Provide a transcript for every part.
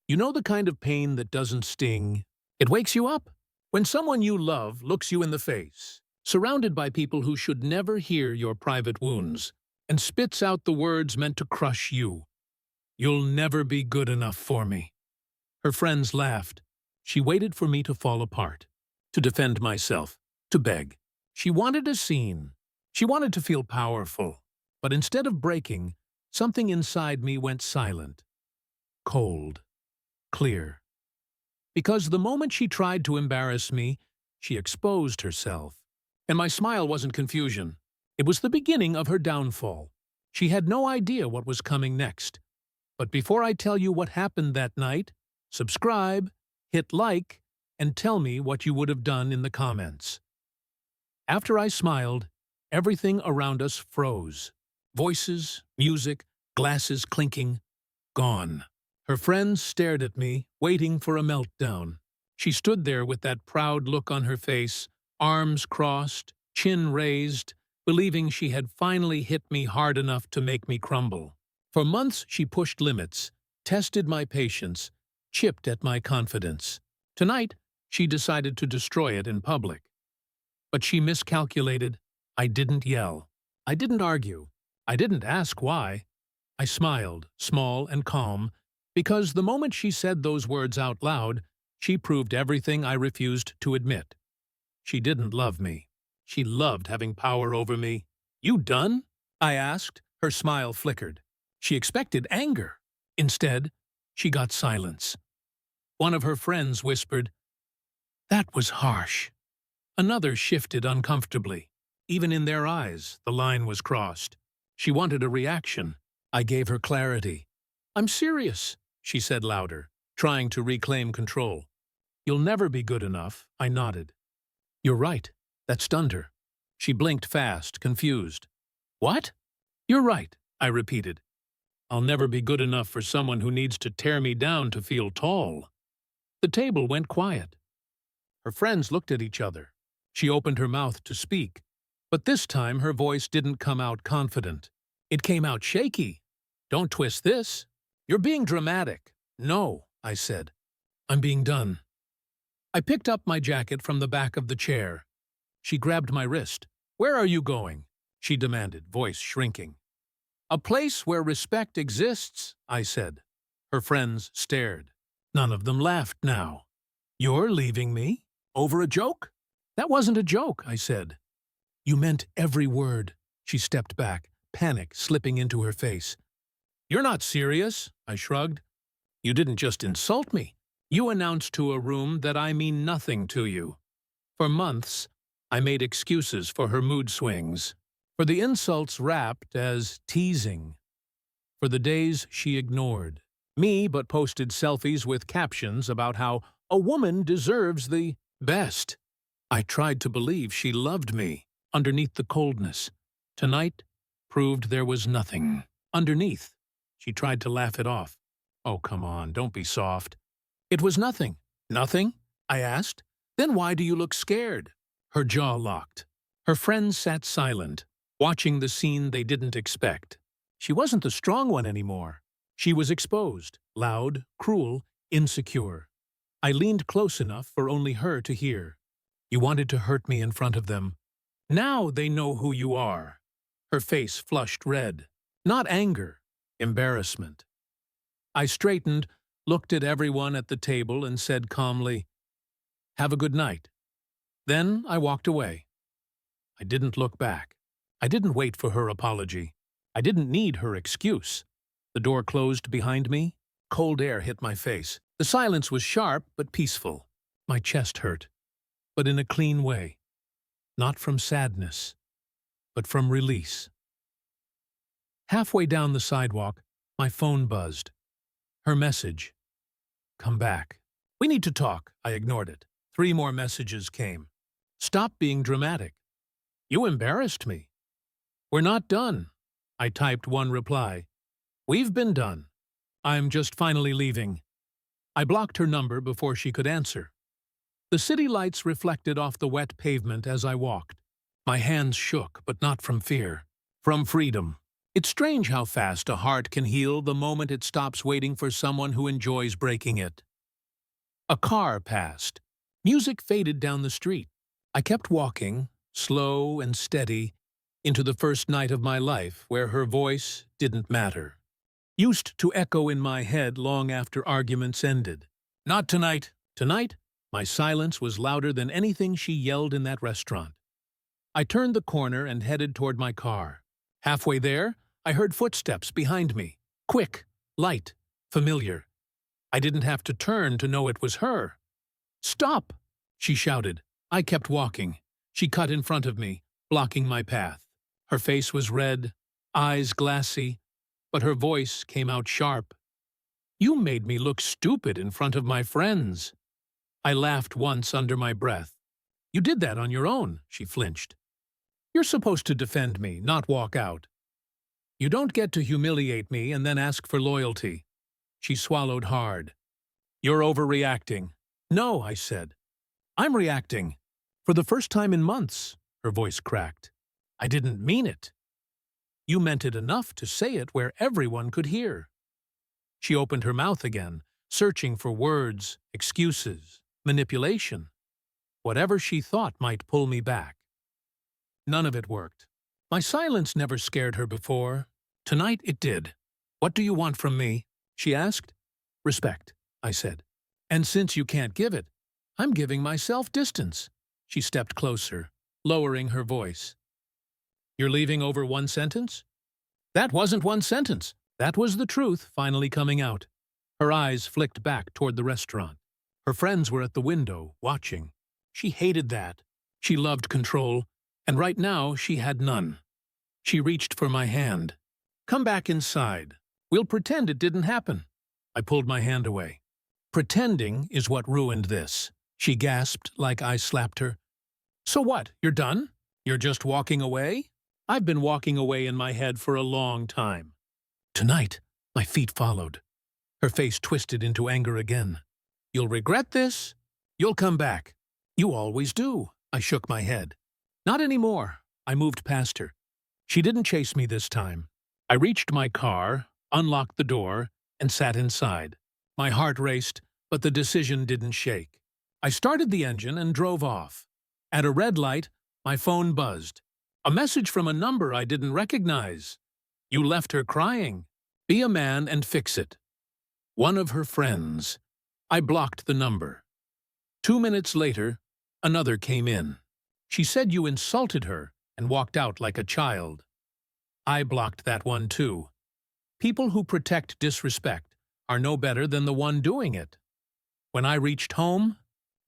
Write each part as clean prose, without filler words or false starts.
You know the kind of pain that doesn't sting? It wakes you up. When someone you love looks you in the face, surrounded by people who should never hear your private wounds, and spits out the words meant to crush you. You'll never be good enough for me. Her friends laughed. She waited for me to fall apart, to defend myself, to beg. She wanted a scene. She wanted to feel powerful. But instead of breaking, something inside me went silent, cold, clear. Because the moment she tried to embarrass me, she exposed herself. And my smile wasn't confusion. It was the beginning of her downfall. She had no idea what was coming next. But before I tell you what happened that night, subscribe, hit like, and tell me what you would have done in the comments. After I smiled, everything around us froze. Voices, music, glasses clinking, gone. Her friends stared at me, waiting for a meltdown. She stood there with that proud look on her face, arms crossed, chin raised, believing she had finally hit me hard enough to make me crumble. For months she pushed limits, tested my patience, chipped at my confidence. Tonight, she decided to destroy it in public. But she miscalculated. I didn't yell. I didn't argue. I didn't ask why. I smiled, small and calm, because the moment she said those words out loud, she proved everything I refused to admit. She didn't love me. She loved having power over me. "You done?" I asked. Her smile flickered. She expected anger. Instead, she got silence. One of her friends whispered, "That was harsh." Another shifted uncomfortably. Even in their eyes, the line was crossed. She wanted a reaction. I gave her clarity. "I'm serious," she said louder, trying to reclaim control. "You'll never be good enough," I nodded. "You're right." That stunned her. She blinked fast, confused. "What?" "You're right," I repeated. "I'll never be good enough for someone who needs to tear me down to feel tall." The table went quiet. Her friends looked at each other. She opened her mouth to speak, but this time her voice didn't come out confident. It came out shaky. "Don't twist this. You're being dramatic." "No," I said. "I'm being done." I picked up my jacket from the back of the chair. She grabbed my wrist. "Where are you going?" she demanded, voice shrinking. "A place where respect exists," I said. Her friends stared. None of them laughed now. "You're leaving me? Over a joke?" "That wasn't a joke," I said. "You meant every word." She stepped back, panic slipping into her face. "You're not serious," I shrugged. "You didn't just insult me. You announced to a room that I mean nothing to you." For months, I made excuses for her mood swings, for the insults wrapped as teasing, for the days she ignored me but posted selfies with captions about how a woman deserves the best. I tried to believe she loved me underneath the coldness. Tonight proved there was nothing underneath. She tried to laugh it off. "Oh, come on, don't be soft." "It was nothing." "Nothing?" I asked. "Then why do you look scared?" Her jaw locked. Her friends sat silent, watching the scene they didn't expect. She wasn't the strong one anymore. She was exposed, loud, cruel, insecure. I leaned close enough for only her to hear. "You wanted to hurt me in front of them. Now they know who you are." Her face flushed red. Not anger, embarrassment. I straightened, looked at everyone at the table, and said calmly, "Have a good night." Then I walked away. I didn't look back. I didn't wait for her apology. I didn't need her excuse. The door closed behind me. Cold air hit my face. The silence was sharp but peaceful. My chest hurt, but in a clean way. Not from sadness, but from release. Halfway down the sidewalk, my phone buzzed. Her message. "Come back." "We need to talk." I ignored it. 3 more messages came. "Stop being dramatic." "You embarrassed me." "We're not done." I typed one reply. "We've been done. I'm just finally leaving." I blocked her number before she could answer. The city lights reflected off the wet pavement as I walked. My hands shook, but not from fear. From freedom. It's strange how fast a heart can heal the moment it stops waiting for someone who enjoys breaking it. A car passed. Music faded down the street. I kept walking, slow and steady, into the first night of my life where her voice didn't matter. Used to echo in my head long after arguments ended. Not tonight. Tonight, my silence was louder than anything she yelled in that restaurant. I turned the corner and headed toward my car. Halfway there, I heard footsteps behind me. Quick, light, familiar. I didn't have to turn to know it was her. "Stop!" she shouted. I kept walking. She cut in front of me, blocking my path. Her face was red, eyes glassy, but her voice came out sharp. "You made me look stupid in front of my friends." I laughed once under my breath. "You did that on your own," she flinched. "You're supposed to defend me, not walk out. You don't get to humiliate me and then ask for loyalty." She swallowed hard. "You're overreacting." "No," I said. "I'm reacting. For the first time in months." Her voice cracked. "I didn't mean it." "You meant it enough to say it where everyone could hear." She opened her mouth again, searching for words, excuses, manipulation. Whatever she thought might pull me back. None of it worked. My silence never scared her before. Tonight it did. "What do you want from me?" she asked. "Respect," I said. "And since you can't give it, I'm giving myself distance." She stepped closer, lowering her voice. "You're leaving over one sentence?" "That wasn't one sentence." That was the truth finally coming out. Her eyes flicked back toward the restaurant. Her friends were at the window, watching. She hated that. She loved control, and right now she had none. She reached for my hand. "Come back inside. We'll pretend it didn't happen." I pulled my hand away. "Pretending is what ruined this," she gasped like I slapped her. "So what, you're done? You're just walking away?" "I've been walking away in my head for a long time." "Tonight," my feet followed. Her face twisted into anger again. "You'll regret this. You'll come back." "You always do." I shook my head. "Not anymore." I moved past her. She didn't chase me this time. I reached my car, unlocked the door, and sat inside. My heart raced, but the decision didn't shake. I started the engine and drove off. At a red light, my phone buzzed. A message from a number I didn't recognize. "You left her crying. Be a man and fix it." One of her friends. I blocked the number. 2 minutes later, another came in. She said you insulted her and walked out like a child. I blocked that one too. People who protect disrespect are no better than the one doing it. When I reached home,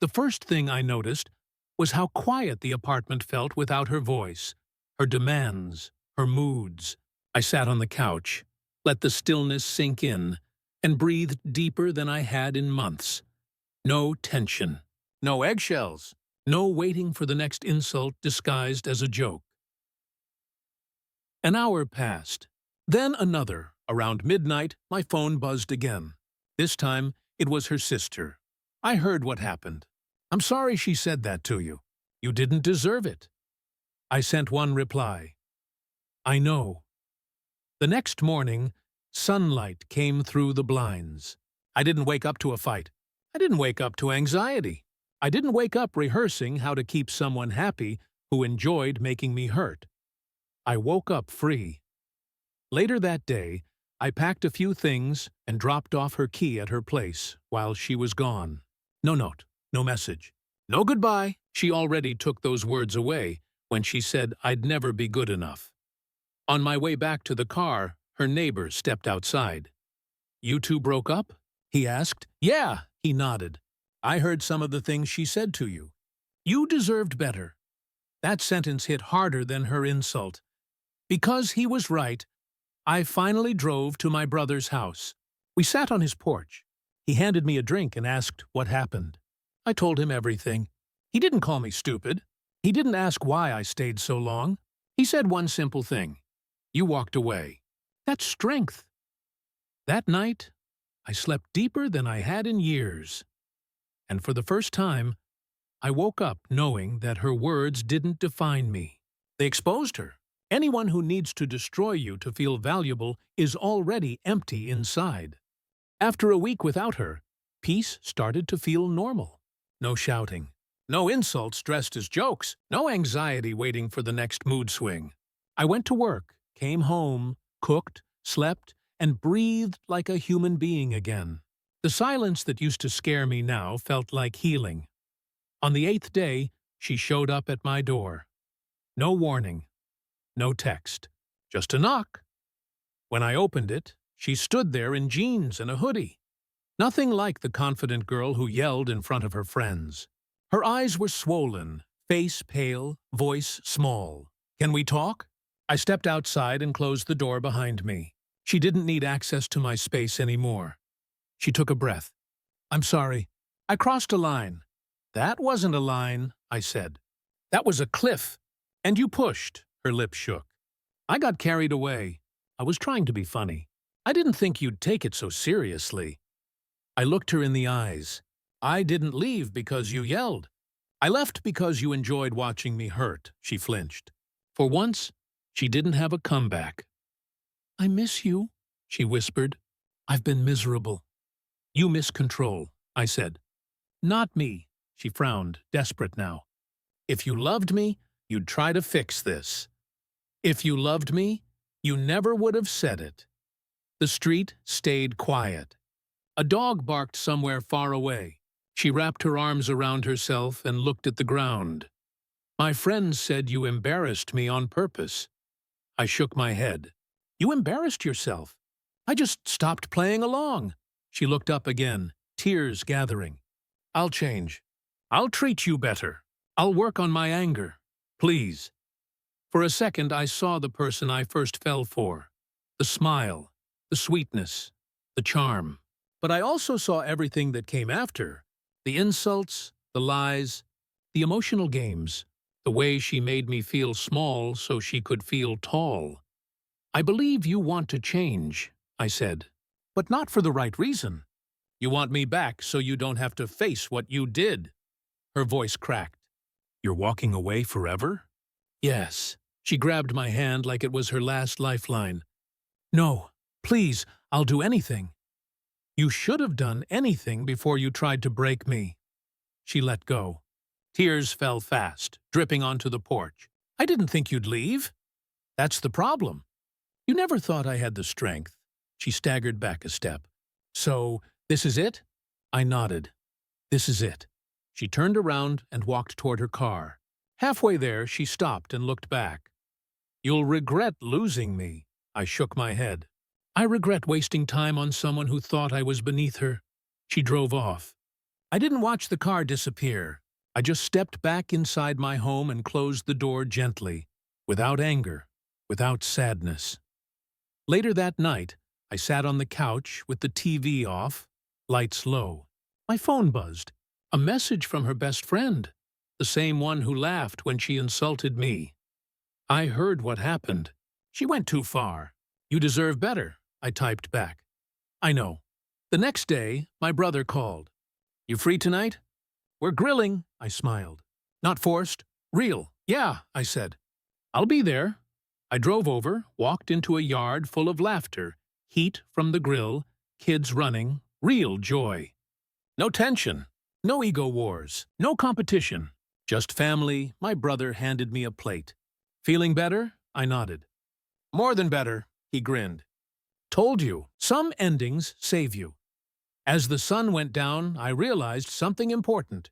the first thing I noticed was how quiet the apartment felt without her voice, her demands, her moods. I sat on the couch, let the stillness sink in, and breathed deeper than I had in months. No tension, no eggshells, no waiting for the next insult disguised as a joke. An hour passed. Then another. Around midnight, my phone buzzed again. This time, it was her sister. "I heard what happened. I'm sorry she said that to you. You didn't deserve it." I sent one reply. "I know." The next morning, sunlight came through the blinds. I didn't wake up to a fight. I didn't wake up to anxiety. I didn't wake up rehearsing how to keep someone happy who enjoyed making me hurt. I woke up free. Later that day, I packed a few things and dropped off her key at her place while she was gone. No note, no message, no goodbye. She already took those words away when she said I'd never be good enough. On my way back to the car, her neighbor stepped outside. "You two broke up?" he asked. "Yeah," he nodded. "I heard some of the things she said to you. You deserved better." That sentence hit harder than her insult. Because he was right, I finally drove to my brother's house. We sat on his porch. He handed me a drink and asked what happened. I told him everything. He didn't call me stupid. He didn't ask why I stayed so long. He said one simple thing. "You walked away. That's strength." That night, I slept deeper than I had in years. And for the first time, I woke up knowing that her words didn't define me. They exposed her. Anyone who needs to destroy you to feel valuable is already empty inside. After a week without her, peace started to feel normal. No shouting. No insults dressed as jokes. No anxiety waiting for the next mood swing. I went to work, came home, cooked, slept, and breathed like a human being again. The silence that used to scare me now felt like healing. On the 8th day, she showed up at my door. No warning. No text. Just a knock. When I opened it, she stood there in jeans and a hoodie. Nothing like the confident girl who yelled in front of her friends. Her eyes were swollen, face pale, voice small. "Can we talk?" I stepped outside and closed the door behind me. She didn't need access to my space anymore. She took a breath. "I'm sorry. I crossed a line." "That wasn't a line," I said. "That was a cliff. And you pushed." Her lips shook. "I got carried away. I was trying to be funny. I didn't think you'd take it so seriously." I looked her in the eyes. "I didn't leave because you yelled. I left because you enjoyed watching me hurt." She flinched. For once, she didn't have a comeback. "I miss you," she whispered. "I've been miserable." "You miss control," I said. "Not me." She frowned, desperate now. "If you loved me, you'd try to fix this. If you loved me, you never would have said it." The street stayed quiet. A dog barked somewhere far away. She wrapped her arms around herself and looked at the ground. "My friends said you embarrassed me on purpose." I shook my head. "You embarrassed yourself. I just stopped playing along." She looked up again, tears gathering. "I'll change. I'll treat you better. I'll work on my anger. Please." For a second, I saw the person I first fell for. The smile, the sweetness, the charm. But I also saw everything that came after. The insults, the lies, the emotional games, the way she made me feel small so she could feel tall. "I believe you want to change," I said, "but not for the right reason. You want me back so you don't have to face what you did." Her voice cracked. "You're walking away forever?" "Yes." She grabbed my hand like it was her last lifeline. "No, please, I'll do anything." "You should have done anything before you tried to break me." She let go. Tears fell fast, dripping onto the porch. "I didn't think you'd leave." "That's the problem. You never thought I had the strength." She staggered back a step. "So, this is it?" I nodded. "This is it." She turned around and walked toward her car. Halfway there, she stopped and looked back. "You'll regret losing me." I shook my head. "I regret wasting time on someone who thought I was beneath her." She drove off. I didn't watch the car disappear. I just stepped back inside my home and closed the door gently, without anger, without sadness. Later that night, I sat on the couch with the TV off, lights low. My phone buzzed. A message from her best friend, the same one who laughed when she insulted me. I heard what happened. "She went too far. You deserve better," I typed back. "I know." The next day, my brother called. "You free tonight?" "We're grilling," I smiled. "Not forced. Real." "Yeah," I said. "I'll be there." I drove over, walked into a yard full of laughter, heat from the grill, kids running, real joy. No tension, no ego wars, no competition. Just family. My brother handed me a plate. "Feeling better?" I nodded. "More than better," he grinned. "Told you, some endings save you." As the sun went down, I realized something important.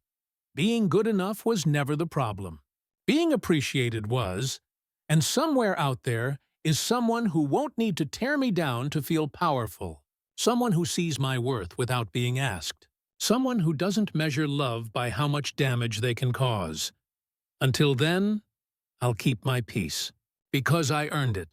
Being good enough was never the problem. Being appreciated was, and somewhere out there is someone who won't need to tear me down to feel powerful. Someone who sees my worth without being asked. Someone who doesn't measure love by how much damage they can cause. Until then, I'll keep my peace, because I earned it.